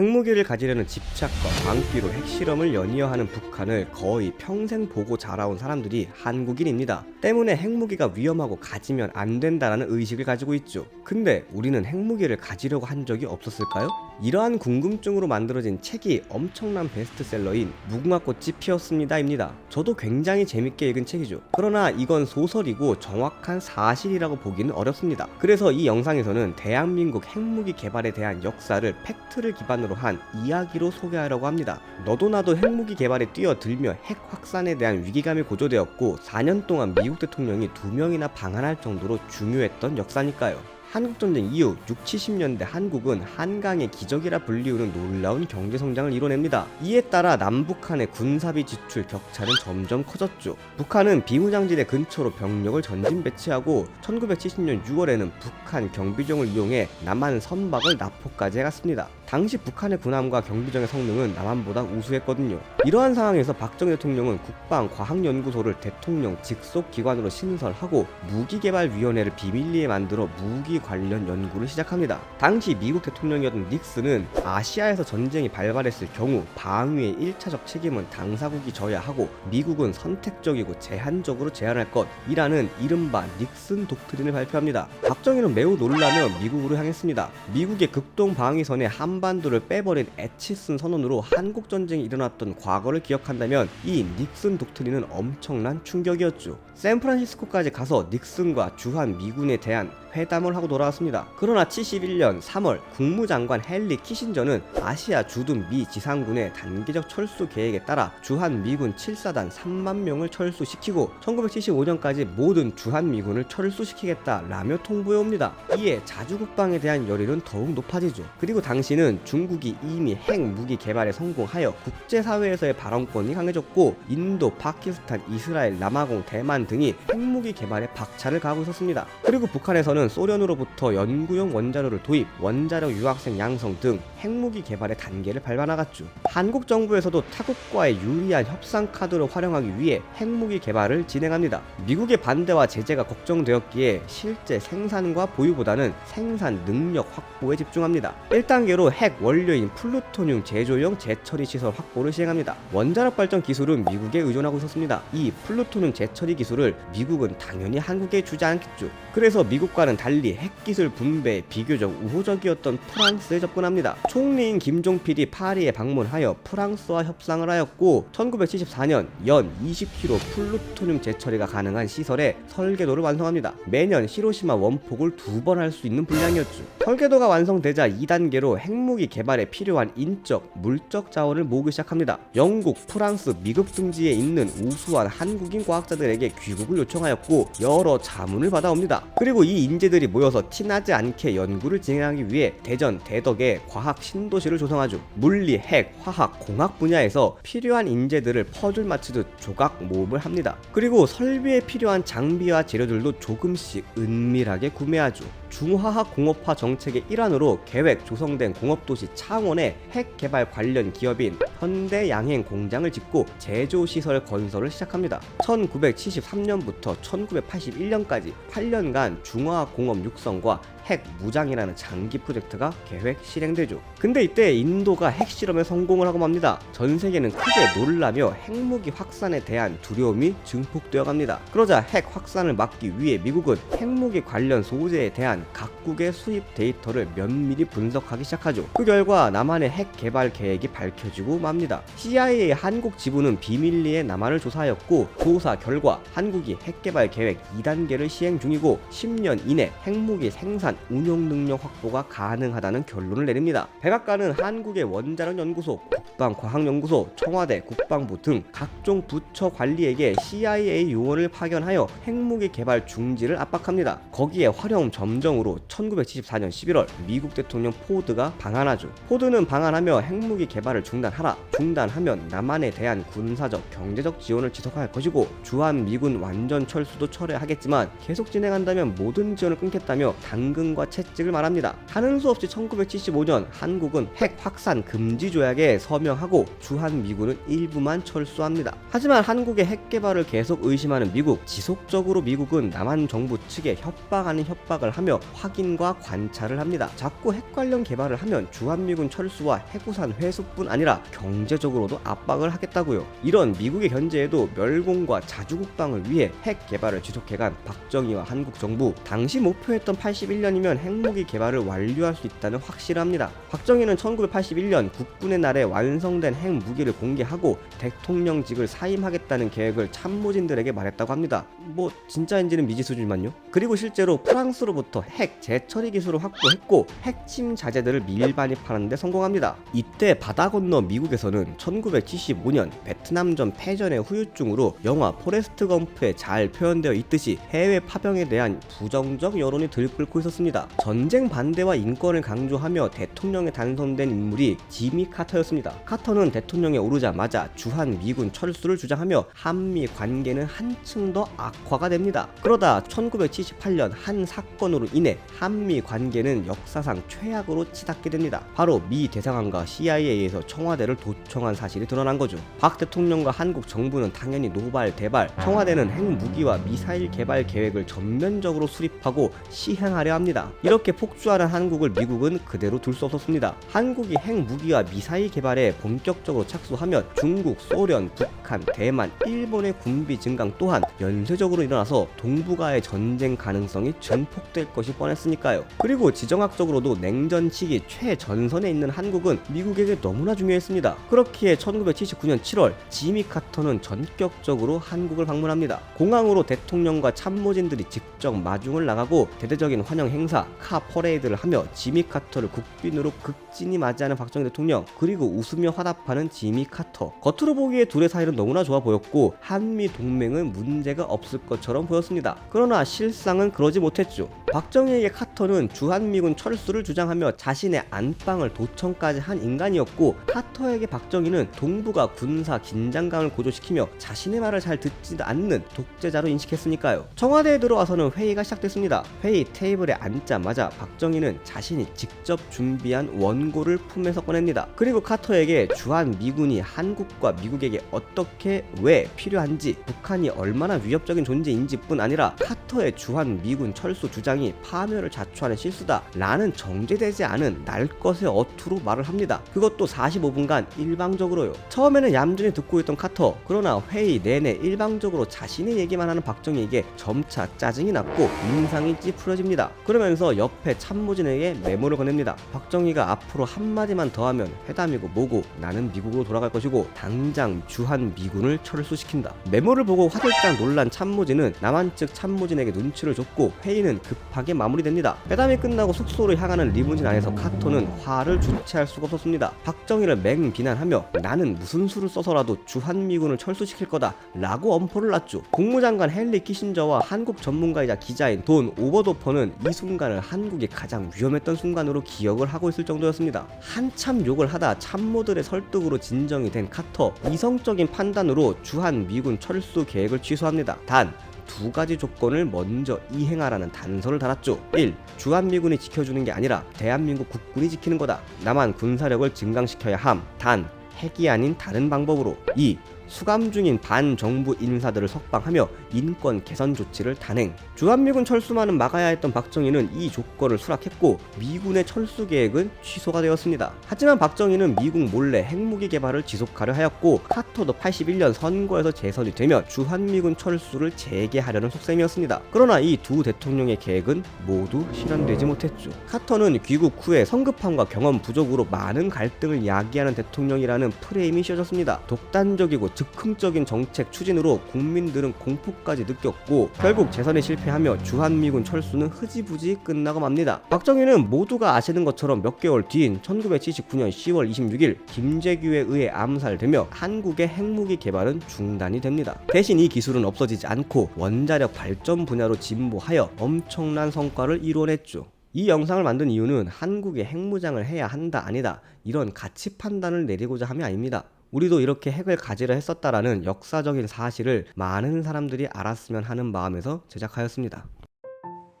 핵무기를 가지려는 집착과 광기로 핵실험을 연이어하는 북한을 거의 평생 보고 자라온 사람들이 한국인입니다. 때문에 핵무기가 위험하고 가지면 안 된다는 의식을 가지고 있죠. 근데 우리는 핵무기를 가지려고 한 적이 없었을까요? 이러한 궁금증으로 만들어진 책이 엄청난 베스트셀러인 무궁화꽃이 피었습니다입니다. 저도 굉장히 재밌게 읽은 책이죠. 그러나 이건 소설이고 정확한 사실이라고 보기는 어렵습니다. 그래서 이 영상에서는 대한민국 핵무기 개발에 대한 역사를 팩트를 기반으로 한 이야기로 소개하려고 합니다. 너도 나도 핵무기 개발에 뛰어들며 핵 확산에 대한 위기감이 고조되었고 4년 동안 미국 대통령이 2명이나 방한할 정도로 중요했던 역사니까요. 한국전쟁 이후 6, 70년대 한국은 한강의 기적이라 불리우는 놀라운 경제성장을 이뤄냅니다. 이에 따라 남북한의 군사비 지출 격차는 점점 커졌죠. 북한은 비무장지대 근처로 병력을 전진 배치하고 1970년 6월에는 북한 경비정을 이용해 남한 선박을 납포까지 해갔습니다. 당시 북한의 군함과 경비정의 성능은 남한보다 우수했거든요. 이러한 상황에서 박정희 대통령은 국방과학연구소를 대통령 직속 기관으로 신설하고 무기개발위원회를 비밀리에 만들어 무기 관련 연구를 시작합니다. 당시 미국 대통령이었던 닉슨은 아시아에서 전쟁이 발발했을 경우 방위의 1차적 책임은 당사국이 져야 하고 미국은 선택적이고 제한적으로 제한할 것이라는 이른바 닉슨 독트린을 발표합니다. 박정희는 매우 놀라며 미국으로 향했습니다. 미국의 극동 방위선에 한반도를 빼버린 에치슨 선언으로 한국전쟁이 일어났던 과거를 기억한다면 이 닉슨 독트린은 엄청난 충격이었죠. 샌프란시스코까지 가서 닉슨과 주한 미군에 대한 회담을 하고 돌아왔습니다. 그러나 71년 3월 국무장관 헨리 키신저는 아시아 주둔 미 지상군의 단계적 철수 계획에 따라 주한 미군 7사단 3만 명을 철수시키고 1975년까지 모든 주한 미군을 철수시키겠다라며 통보해옵니다. 이에 자주국방에 대한 열의는 더욱 높아지죠. 그리고 당시는 중국이 이미 핵무기 개발에 성공하여 국제사회에서의 발언권이 강해졌고 인도, 파키스탄, 이스라엘, 남아공, 대만 등이 핵무기 개발에 박차를 가하고 있었습니다. 그리고 북한에서는 소련으로부터 연구용 원자로를 도입, 원자력 유학생 양성 등 핵무기 개발의 단계를 밟아나갔죠. 한국 정부에서도 타국과의 유리한 협상 카드로 활용하기 위해 핵무기 개발을 진행합니다. 미국의 반대와 제재가 걱정되었기에 실제 생산과 보유보다는 생산 능력 확보에 집중합니다. 1단계로 핵 원료인 플루토늄 제조용 재처리 시설 확보를 시행합니다. 원자력 발전 기술은 미국에 의존하고 있었습니다. 이 플루토늄 재처리 기술을 미국은 당연히 한국에 주지 않겠죠. 그래서 미국과는 달리 핵기술 분배에 비교적 우호적이었던 프랑스에 접근합니다. 총리인 김종필이 파리에 방문하여 프랑스와 협상을 하였고 1974년 연 20kg 플루토늄 재처리가 가능한 시설의 설계도를 완성합니다. 매년 히로시마 원폭을 2번 할 수 있는 분량이었죠. 설계도가 완성되자 2단계로 핵무기 개발에 필요한 인적, 물적 자원을 모으기 시작합니다. 영국, 프랑스, 미국 등지에 있는 우수한 한국인 과학자들에게 귀국을 요청하였고 여러 자문을 받아옵니다. 그리고 이 인재들이 모여서 티나지 않게 연구를 진행하기 위해 대전, 대덕에 과학 신도시를 조성하죠. 물리, 핵, 화학, 공학 분야에서 필요한 인재들을 퍼즐 맞추듯 조각 모음을 합니다. 그리고 설비에 필요한 장비와 재료들도 조금씩 은밀하게 구매하죠. 중화학공업화 정책의 일환으로 계획 조성된 공업도시 창원에 핵 개발 관련 기업인 현대양행 공장을 짓고 제조시설 건설을 시작합니다. 1973년부터 1981년까지 8년간 중화학공업 육성과 핵 무장이라는 장기 프로젝트가 계획 실행되죠. 근데 이때 인도가 핵실험에 성공을 하고 맙니다. 전 세계는 크게 놀라며 핵무기 확산에 대한 두려움이 증폭되어 갑니다. 그러자 핵 확산을 막기 위해 미국은 핵무기 관련 소재에 대한 각국의 수입 데이터를 면밀히 분석하기 시작하죠. 그 결과 남한의 핵 개발 계획이 밝혀지고 맙니다. CIA 한국 지부는 비밀리에 남한을 조사하였고 조사 결과 한국이 핵 개발 계획 2단계를 시행 중이고 10년 이내 핵무기 생산 운용 능력 확보가 가능하다는 결론을 내립니다. 백악관은 한국의 원자력 연구소, 국방과학연구소, 청와대, 국방부 등 각종 부처 관리에게 CIA 요원을 파견하여 핵무기 개발 중지를 압박합니다. 거기에 화려한 점정으로 1974년 11월 미국 대통령 포드가 방한하죠. 포드는 방한하며 핵무기 개발을 중단하라. 중단하면 남한에 대한 군사적, 경제적 지원을 지속할 것이고 주한 미군 완전 철수도 철회하겠지만 계속 진행한다면 모든 지원을 끊겠다며 당근과 채찍을 말합니다. 하는 수 없이 1975년 한국은 핵 확산 금지 조약에 서명하고 주한 미군은 일부만 철수합니다. 하지만 한국의 핵 개발을 계속 의심하는 미국, 지속적으로 미국은 남한 정부 측에 협박 아닌 협박을 하며 하며 확인과 관찰을 합니다. 자꾸 핵 관련 개발을 하면 주한미군 철수와 해구산 회수뿐 아니라 경제적으로도 압박을 하겠다고요. 이런 미국의 견제에도 멸공과 자주국방을 위해 핵 개발을 지속해간 박정희와 한국 정부, 당시 목표했던 81년이면 핵무기 개발을 완료할 수 있다는 확신을 합니다. 박정희는 1981년 국군의 날에 완성된 핵무기를 공개하고 대통령직을 사임하겠다는 계획을 참모진들에게 말했다고 합니다. 뭐 진짜인지는 미지수지만요. 그리고 실제로 프랑스로부터 핵 재처리 기술을 확보했고 핵심 자재들을 밀반입하는 데 성공합니다. 이때 바다 건너 미국에서는 1975년 베트남전 패전의 후유증으로 영화 포레스트 검프에 잘 표현되어 있듯이 해외 파병에 대한 부정적 여론이 들끓고 있었습니다. 전쟁 반대와 인권을 강조하며 대통령에 당선된 인물이 지미 카터였습니다. 카터는 대통령에 오르자마자 주한 미군 철수를 주장하며 한미 관계는 한층 더 악화가 됩니다. 그러다 1978년 한 사건으로 인해 한미 관계는 역사상 최악으로 치닫게 됩니다. 바로 미 대사관과 CIA에서 청와대를 도청한 사실이 드러난 거죠. 박 대통령과 한국 정부는 당연히 노발대발, 청와대는 핵무기와 미사일 개발 계획을 전면적으로 수립하고 시행하려 합니다. 이렇게 폭주하는 한국을 미국은 그대로 둘 수 없었습니다. 한국이 핵무기와 미사일 개발에 본격적으로 착수하면 중국, 소련, 북한, 대만, 일본의 군비 증강 또한 연쇄적으로 일어나서 동북아의 전쟁 가능성이 증폭될 것이 뻔했으니까요. 그리고 지정학적으로도 냉전 시기 최전선에 있는 한국은 미국에게 너무나 중요했습니다. 그렇기에 1979년 7월 지미 카터는 전격적으로 한국을 방문합니다. 공항으로 대통령과 참모진들이 직접 마중을 나가고 대대적인 환영 행사, 카 퍼레이드를 하며 지미 카터를 국빈으로 극진히 맞이하는 박정희 대통령, 그리고 웃으며 화답하는 지미 카터. 겉으로 보기에 둘의 사이는 너무나 좋아 보였고 한미 동맹은 문제가 없을 것처럼 보였습니다. 그러나 실상은 그러지 못했죠. 박정희에게 카터는 주한미군 철수를 주장하며 자신의 안방을 도청까지 한 인간이었고, 카터에게 박정희는 동북아 군사 긴장감을 고조시키며 자신의 말을 잘 듣지도 않는 독재자로 인식했으니까요. 청와대에 들어와서는 회의가 시작됐습니다. 회의 테이블에 앉자마자 박정희는 자신이 직접 준비한 원고를 품에서 꺼냅니다. 그리고 카터에게 주한미군이 한국과 미국에게 어떻게 왜 필요한지, 북한이 얼마나 위협적인 존재인지 뿐 아니라 카터의 주한미군 철수 주장이 파멸을 자초하는 실수다 라는 정제되지 않은 날 것의 어투로 말을 합니다. 그것도 45분간 일방적으로요. 처음에는 얌전히 듣고 있던 카터, 그러나 회의 내내 일방적으로 자신의 얘기만 하는 박정희에게 점차 짜증이 났고 인상이 찌푸려집니다. 그러면서 옆에 참모진에게 메모를 건넵니다. 박정희가 앞으로 한마디만 더 하면 회담이고 뭐고 나는 미국으로 돌아갈 것이고 당장 주한미군을 철수시킨다. 메모를 보고 화들짝 놀란 참모진은 남한 측 참모진에게 눈치를 줬고 회의는 급하게 마무리됩니다. 회담이 끝나고 숙소로 향하는 리무진 안에서 카터는 화를 주체할 수가 없었습니다. 박정희를 맹비난하며 나는 무슨 수를 써서라도 주한미군을 철수시킬 거다 라고 엄포를 놨죠. 국무장관 헨리 키신저와 한국 전문가이자 기자인 돈 오버도퍼는 이 순간을 한국이 가장 위험했던 순간으로 기억을 하고 있을 정도였습니다. 한참 욕을 하다 참모들의 설득으로 진정이 된 카터, 이성적인 판단으로 주한미군 철수 계획을 취소합니다. 단 두 가지 조건을 먼저 이행하라는 단서를 달았죠. 1. 주한미군이 지켜주는 게 아니라 대한민국 국군이 지키는 거다. 남한 군사력을 증강시켜야 함. 단 핵이 아닌 다른 방법으로. 2. 수감 중인 반정부 인사들을 석방하며 인권 개선 조치를 단행. 주한미군 철수만은 막아야 했던 박정희는 이 조건을 수락했고 미군의 철수 계획은 취소가 되었습니다. 하지만 박정희는 미국 몰래 핵무기 개발을 지속하려 하였고 카터도 81년 선거에서 재선이 되면 주한미군 철수를 재개하려는 속셈이었습니다. 그러나 이 두 대통령의 계획은 모두 실현되지 못했죠. 카터는 귀국 후에 성급함과 경험 부족으로 많은 갈등을 야기하는 대통령이라는 프레임이 씌워졌습니다. 독단적이고 즉흥적인 정책 추진으로 국민들은 공포까지 느꼈고 결국 재선에 실패하며 주한미군 철수는 흐지부지 끝나고 맙니다. 박정희는 모두가 아시는 것처럼 몇 개월 뒤인 1979년 10월 26일 김재규에 의해 암살되며 한국의 핵무기 개발은 중단이 됩니다. 대신 이 기술은 없어지지 않고 원자력 발전 분야로 진보하여 엄청난 성과를 이뤄냈죠. 이 영상을 만든 이유는 한국이 핵무장을 해야 한다 아니다 이런 가치 판단을 내리고자 함이 아닙니다. 우리도 이렇게 핵을 가지려 했었다라는 역사적인 사실을 많은 사람들이 알았으면 하는 마음에서 제작하였습니다.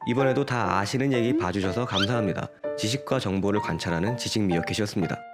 이번에도 다 아시는 얘기 봐주셔서 감사합니다. 지식과 정보를 관찰하는 지식미어캣이었습니다.